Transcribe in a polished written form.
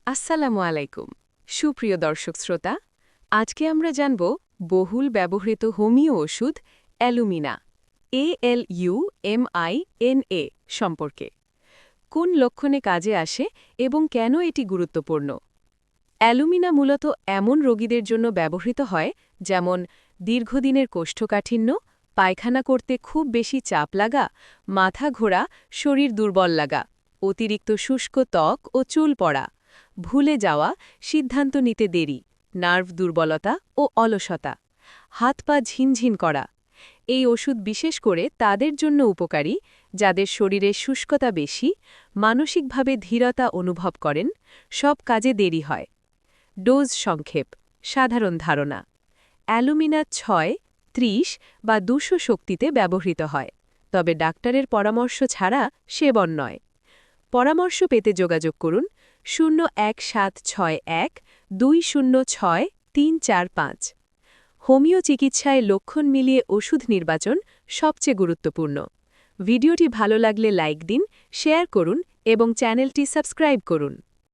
আসসালামু আলাইকুম সুপ্রিয় দর্শক শ্রোতা আজকে আমরা জানব বহুল ব্যবহৃত হোমিও ওষুধ অ্যালুমিনা ALUMINA সম্পর্কে কোন লক্ষণে কাজে আসে এবং কেন এটি গুরুত্বপূর্ণ অ্যালুমিনা মূলত এমন রোগীদের জন্য ব্যবহৃত হয় যেমন দীর্ঘদিনের কোষ্ঠকাঠিন্য পায়খানা করতে খুব বেশি চাপ লাগা মাথা ঘোরা শরীর দুর্বল লাগা অতিরিক্ত শুষ্ক ত্বক ও চুল পড়া ভুলে যাওয়া সিদ্ধান্ত নিতে দেরি নার্ভ দুর্বলতা ও অলসতা হাত পা ঝিনঝিন করা এই ওষুধ বিশেষ করে তাদের জন্য উপকারী যাদের শরীরে শুষ্কতা বেশি মানসিকভাবে ধীরতা অনুভব করেন সব কাজে দেরি হয় ডোজ সংক্ষেপ সাধারণ ধারণা অ্যালুমিনা 6, 30 বা 200 শক্তিতে ব্যবহৃত হয় তবে ডাক্তারের পরামর্শ ছাড়া সেবন নয় পরামর্শ পেতে যোগাযোগ করুন 01761 206 345 হোমিও চিকিৎসায় লক্ষণ মিলিয়ে ওষুধ নির্বাচন সবচেয়ে গুরুত্বপূর্ণ ভিডিওটি ভালো লাগলে লাইক দিন শেয়ার করুন এবং চ্যানেলটি সাবস্ক্রাইব করুন